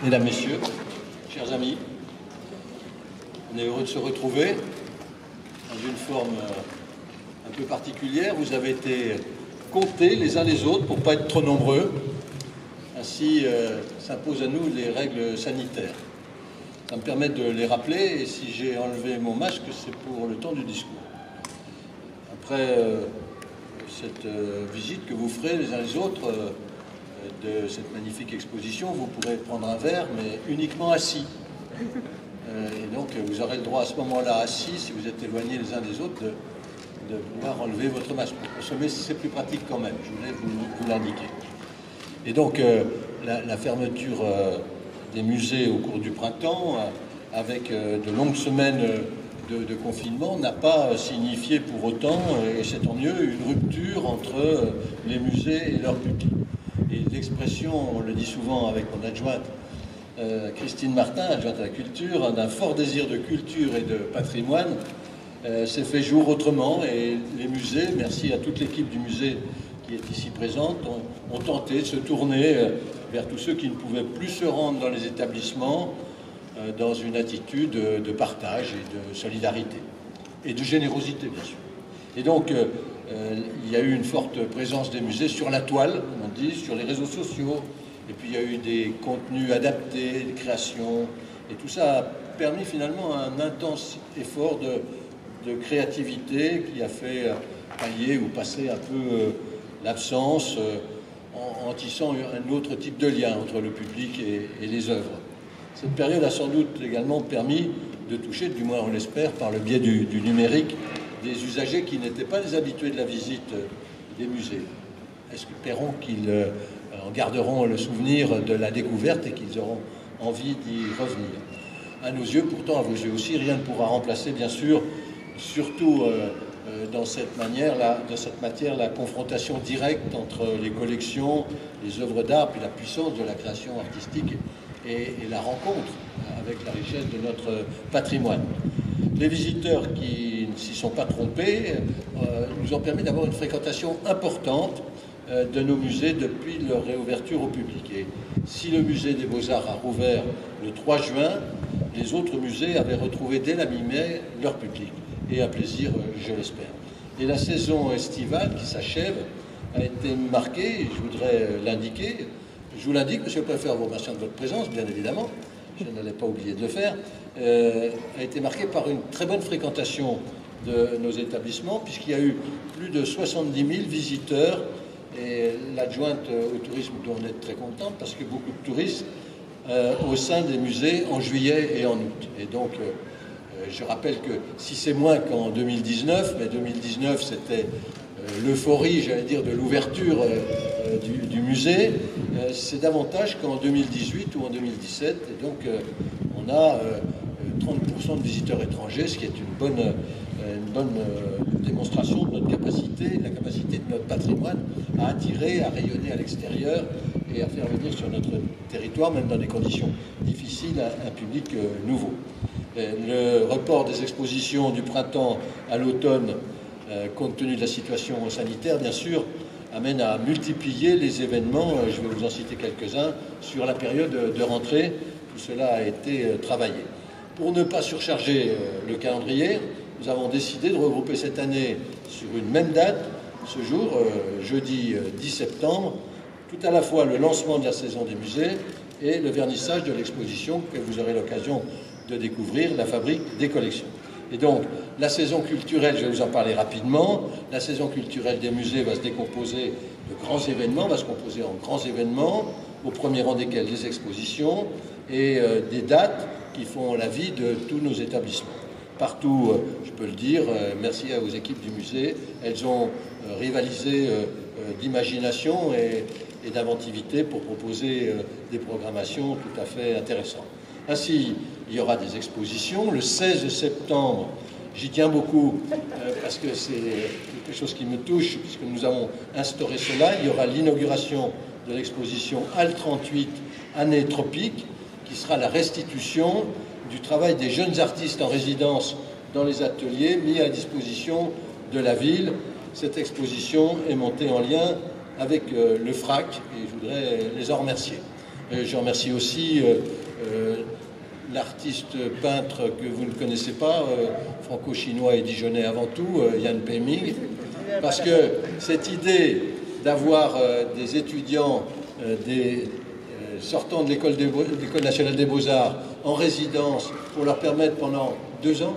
Mesdames, Messieurs, chers amis, on est heureux de se retrouver dans une forme un peu particulière. Vous avez été comptés les uns les autres pour ne pas être trop nombreux. Ainsi s'imposent à nous les règles sanitaires. Ça me permet de les rappeler, et si j'ai enlevé mon masque, c'est pour le temps du discours. Après cette visite que vous ferez les uns les autres de cette magnifique exposition, vous pourrez prendre un verre, mais uniquement assis. Et donc, vous aurez le droit à ce moment-là, assis, si vous êtes éloignés les uns des autres, de pouvoir enlever votre masque. Pour consommer, c'est plus pratique quand même, je voulais vous l'indiquer. Et donc, la fermeture des musées au cours du printemps, avec de longues semaines de confinement, n'a pas signifié pour autant, et c'est tant mieux, une rupture entre les musées et leur public. Et l'expression, on le dit souvent avec mon adjointe, Christine Martin, adjointe à la culture, d'un fort désir de culture et de patrimoine, s'est fait jour autrement. Et les musées, merci à toute l'équipe du musée qui est ici présente, ont tenté de se tourner vers tous ceux qui ne pouvaient plus se rendre dans les établissements dans une attitude de partage et de solidarité. Et de générosité, bien sûr. Et donc, il y a eu une forte présence des musées sur la toile, comme on dit, sur les réseaux sociaux. Et puis, il y a eu des contenus adaptés, des créations. Et tout ça a permis finalement un intense effort de créativité qui a fait pallier ou passer un peu l'absence en tissant un autre type de lien entre le public et les œuvres. Cette période a sans doute également permis de toucher, du moins on l'espère, par le biais du numérique, des usagers qui n'étaient pas les habitués de la visite des musées. Espérons qu'ils en garderont le souvenir de la découverte et qu'ils auront envie d'y revenir. À nos yeux, pourtant, à vos yeux aussi, rien ne pourra remplacer, bien sûr, surtout dans cette matière, la confrontation directe entre les collections, les œuvres d'art, puis la puissance de la création artistique et la rencontre avec la richesse de notre patrimoine. Les visiteurs qui ne s'y sont pas trompés nous ont permis d'avoir une fréquentation importante de nos musées depuis leur réouverture au public. Et si le musée des Beaux-Arts a rouvert le 3 juin, les autres musées avaient retrouvé dès la mi-mai leur public, et un plaisir, je l'espère. Et la saison estivale qui s'achève a été marquée, je voudrais l'indiquer, je vous l'indique, monsieur le préfet, en vous remerciant de votre présence, bien évidemment, je n'allais pas oublier de le faire, a été marquée par une très bonne fréquentation de nos établissements, puisqu'il y a eu plus de 70 000 visiteurs, et l'adjointe au tourisme doit en être très contente, parce que beaucoup de touristes au sein des musées en juillet et en août. Et donc, je rappelle que si c'est moins qu'en 2019, mais 2019 c'était l'euphorie, j'allais dire, de l'ouverture du musée, c'est davantage qu'en 2018 ou en 2017. Et donc, on a 30% de visiteurs étrangers, ce qui est une bonne démonstration de notre capacité, de la capacité de notre patrimoine à attirer, à rayonner à l'extérieur et à faire venir sur notre territoire, même dans des conditions difficiles, un public nouveau. Le report des expositions du printemps à l'automne, compte tenu de la situation sanitaire, bien sûr, amène à multiplier les événements. Je vais vous en citer quelques-uns sur la période de rentrée. Tout cela a été travaillé. Pour ne pas surcharger le calendrier, nous avons décidé de regrouper cette année sur une même date, ce jour, jeudi 10 septembre, tout à la fois le lancement de la saison des musées et le vernissage de l'exposition que vous aurez l'occasion de découvrir, la fabrique des collections. Et donc, la saison culturelle, je vais vous en parler rapidement, la saison culturelle des musées va se décomposer de grands événements, va se composer en grands événements, au premier rang desquels les expositions et des dates qui font la vie de tous nos établissements. Partout, je peux le dire, merci aux équipes du musée, elles ont rivalisé d'imagination et d'inventivité pour proposer des programmations tout à fait intéressantes. Ainsi, il y aura des expositions. Le 16 septembre, j'y tiens beaucoup parce que c'est quelque chose qui me touche, puisque nous avons instauré cela. Il y aura l'inauguration de l'exposition HAL 38, Année tropique, qui sera la restitution du travail des jeunes artistes en résidence dans les ateliers mis à disposition de la ville. Cette exposition est montée en lien avec le FRAC et je voudrais les en remercier. Je remercie aussi l'artiste peintre que vous ne connaissez pas, franco-chinois et dijonnais avant tout, Yan Peiming, parce que cette idée d'avoir des étudiants sortant de l'École nationale des beaux-arts en résidence pour leur permettre pendant 2 ans,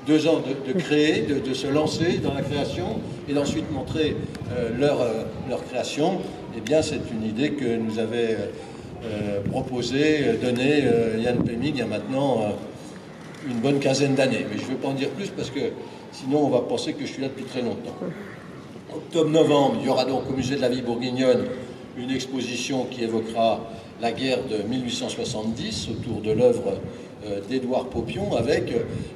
2 ans de créer, de se lancer dans la création et d'ensuite montrer leur création, eh bien c'est une idée que nous avait proposé, donné Yan Peiming il y a maintenant une bonne quinzaine d'années. Mais je ne veux pas en dire plus parce que sinon on va penser que je suis là depuis très longtemps. Octobre-novembre, il y aura donc au Musée de la vie bourguignonne une exposition qui évoquera la guerre de 1870 autour de l'œuvre d'Édouard Paupion avec,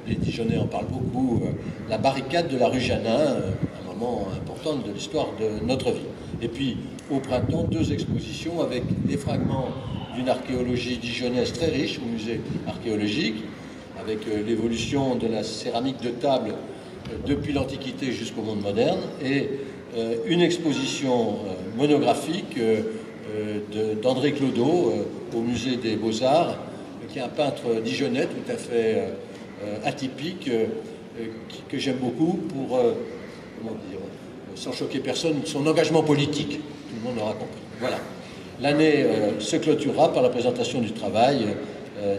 les Dijonnais en parlent beaucoup, la barricade de la rue Janin, un moment important de l'histoire de notre vie. Et puis au printemps, 2 expositions avec des fragments d'une archéologie dijonnaise très riche au musée archéologique, avec l'évolution de la céramique de table depuis l'Antiquité jusqu'au monde moderne, et une exposition monographique d'André Clodo au musée des Beaux-Arts, qui est un peintre dijonnais tout à fait atypique, que j'aime beaucoup pour, comment dire, sans choquer personne, son engagement politique. Tout le monde l'aura compris. Voilà. L'année se clôturera par la présentation du travail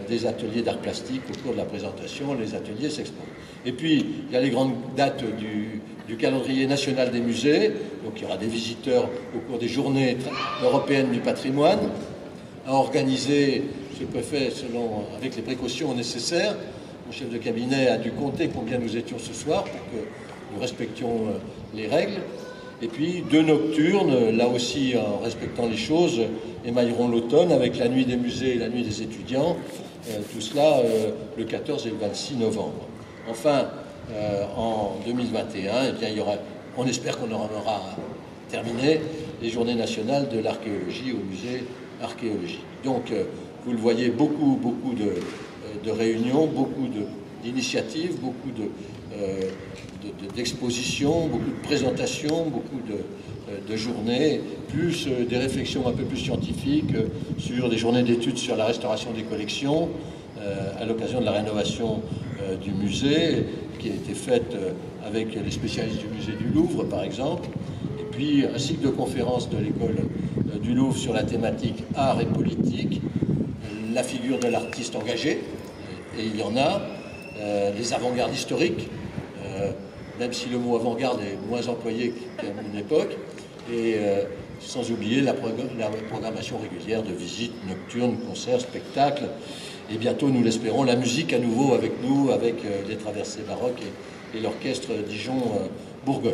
des ateliers d'art plastique. Au cours de la présentation, les ateliers s'exposent. Et puis, il y a les grandes dates du calendrier national des musées. Donc, il y aura des visiteurs au cours des journées européennes du patrimoine, à organiser ce préfet avec les précautions nécessaires. Mon chef de cabinet a dû compter combien nous étions ce soir pour que nous respections les règles. Et puis 2 nocturnes, là aussi en respectant les choses, émailleront l'automne avec la nuit des musées et la nuit des étudiants. Tout cela le 14 et le 26 novembre. Enfin, en 2021, eh bien, on espère qu'on aura terminé les journées nationales de l'archéologie au musée archéologique. Donc, vous le voyez, beaucoup de réunions, beaucoup d'initiatives, beaucoup d'expositions, beaucoup de présentations, beaucoup de journées, plus des réflexions un peu plus scientifiques sur des journées d'études sur la restauration des collections à l'occasion de la rénovation du musée, qui a été faite avec les spécialistes du musée du Louvre, par exemple, et puis un cycle de conférences de l'école du Louvre sur la thématique art et politique, la figure de l'artiste engagé, et il y en a, les avant-gardes historiques, même si le mot avant-garde est moins employé qu'à une époque, et sans oublier la programmation régulière de visites nocturnes, concerts, spectacles, et bientôt, nous l'espérons, la musique à nouveau avec nous, avec les traversées baroques et l'orchestre Dijon-Bourgogne.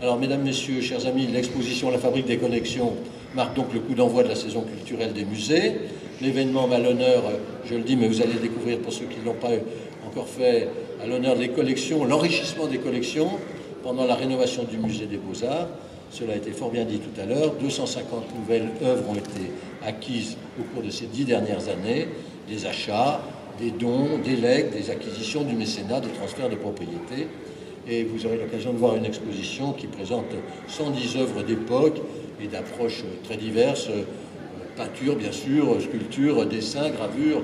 Alors, mesdames, messieurs, chers amis, l'exposition La Fabrique des collections marque donc le coup d'envoi de la saison culturelle des musées. L'événement à l'honneur, je le dis, mais vous allez découvrir pour ceux qui ne l'ont pas encore fait, à l'honneur des collections, l'enrichissement des collections pendant la rénovation du musée des Beaux-Arts. Cela a été fort bien dit tout à l'heure. 250 nouvelles œuvres ont été acquises au cours de ces 10 dernières années. Des achats, des dons, des legs, des acquisitions, du mécénat, des transferts de propriété. Et vous aurez l'occasion de voir une exposition qui présente 110 œuvres d'époque et d'approches très diverses. Peinture, bien sûr, sculpture, dessin, gravure,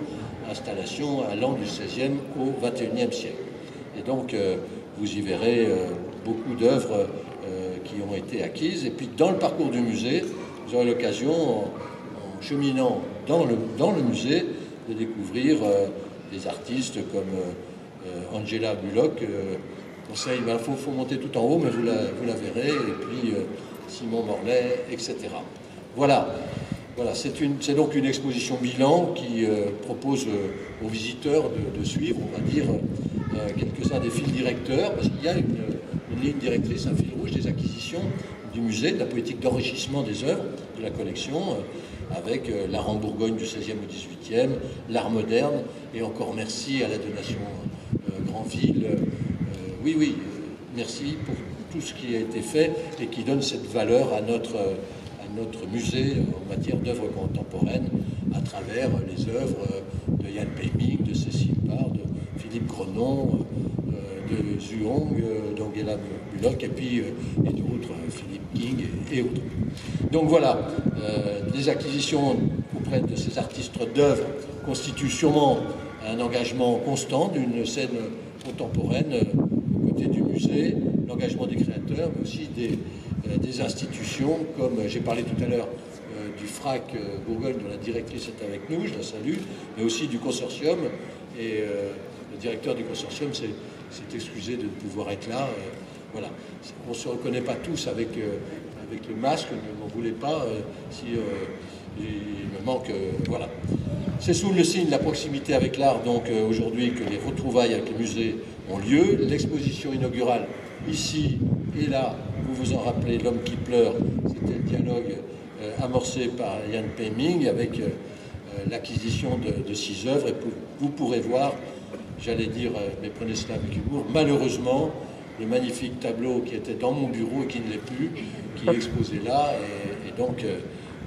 installation allant du XVIe au XXIe siècle. Et donc, vous y verrez beaucoup d'œuvres qui ont été acquises. Et puis, dans le parcours du musée, vous aurez l'occasion, en cheminant dans le musée, de découvrir des artistes comme Angela Bullock. Conseil, il faut monter tout en haut, mais vous la verrez. Et puis, Simon Morlaix, etc. Voilà. Voilà, c'est donc une exposition bilan qui propose aux visiteurs de suivre, on va dire, quelques-uns des fils directeurs, parce qu'il y a une ligne directrice, un fil rouge des acquisitions du musée, de la politique d'enrichissement des œuvres de la collection, avec l'art en Bourgogne du XVIe au XVIIIe, l'art moderne, et encore merci à la donation Granville. Oui, merci pour tout ce qui a été fait et qui donne cette valeur à notre musée en matière d'œuvres contemporaines à travers les œuvres de Yan Peiming, de Cécile Barre, de Philippe Grenon, de Zhuang, d'Angela Bullock et puis et d'autres, Philippe King et autres. Donc voilà, des acquisitions au auprès de ces artistes d'œuvre constitue sûrement un engagement constant d'une scène contemporaine aux côtés du musée, l'engagement des créateurs, mais aussi des institutions, comme j'ai parlé tout à l'heure du FRAC Bourgogne, dont la directrice est avec nous, je la salue, mais aussi du consortium. Et le directeur du consortium s'est excusé de ne pouvoir être là. Voilà. On ne se reconnaît pas tous avec le masque, ne m'en voulez pas si il me manque. Voilà. C'est sous le signe de la proximité avec l'art, donc aujourd'hui, que les retrouvailles avec le musée ont lieu. L'exposition inaugurale, ici et là, vous vous en rappelez, L'homme qui pleure, c'était le dialogue amorcé par Ian Paiming avec l'acquisition de 6 œuvres. Et vous pourrez voir, j'allais dire, mais prenez cela avec humour, malheureusement, le magnifique tableau qui était dans mon bureau et qui ne l'est plus, qui est exposé là. Et donc,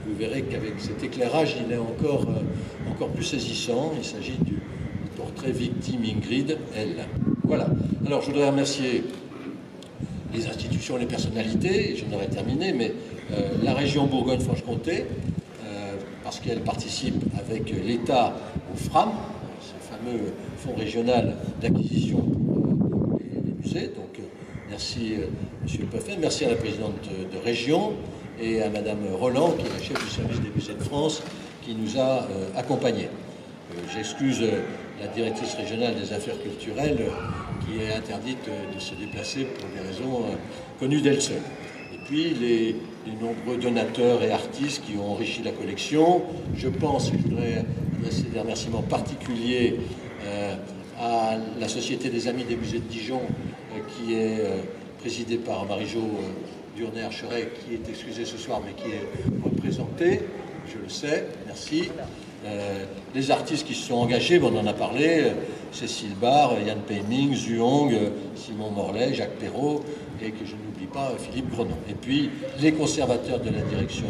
vous verrez qu'avec cet éclairage, il est encore plus saisissant. Il s'agit du portrait victime Ingrid, elle. Voilà. Alors, je voudrais remercier les institutions, les personnalités, et j'en aurais terminé, mais la région Bourgogne-Franche-Comté, parce qu'elle participe avec l'État au FRAM, ce fameux fonds régional d'acquisition des musées. Donc, merci Monsieur le Préfet, merci à la présidente de région et à Madame Roland, qui est la chef du service des musées de France, qui nous a accompagnés. J'excuse la directrice régionale des affaires culturelles qui est interdite de se déplacer pour des raisons connues d'elle seule. Et puis les nombreux donateurs et artistes qui ont enrichi la collection. Je pense, je voudrais adresser des remerciements particuliers à la Société des Amis des Musées de Dijon, qui est présidée par Marie-Jo Durner-Archeret, qui est excusée ce soir, mais qui est représentée, je le sais, merci. Les artistes qui se sont engagés, on en a parlé, Cécile Barre, Ian Paiming, Zuong, Simon Morlet, Jacques Perrault, et que je n'oublie pas Philippe Grenon. Et puis les conservateurs de la direction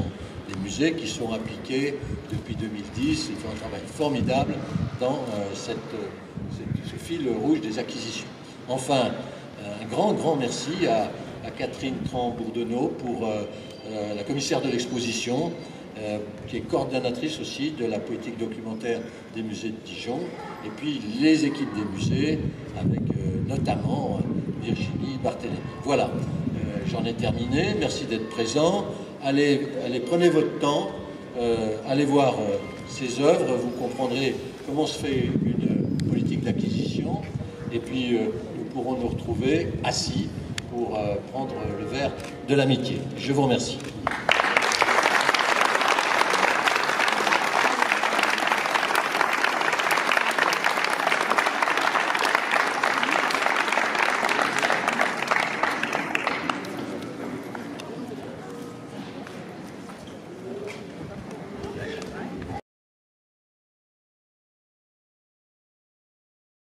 des musées qui sont impliqués depuis 2010, ils font un travail formidable dans ce fil rouge des acquisitions. Enfin, un grand merci à Catherine Tran-Bourdenot pour la commissaire de l'exposition, qui est coordonnatrice aussi de la politique documentaire des musées de Dijon, et puis les équipes des musées, avec notamment Virginie Barthélémy. Voilà, j'en ai terminé, merci d'être présent. Allez, prenez votre temps, allez voir ces œuvres, vous comprendrez comment se fait une politique d'acquisition, et puis nous pourrons nous retrouver assis pour prendre le verre de l'amitié. Je vous remercie.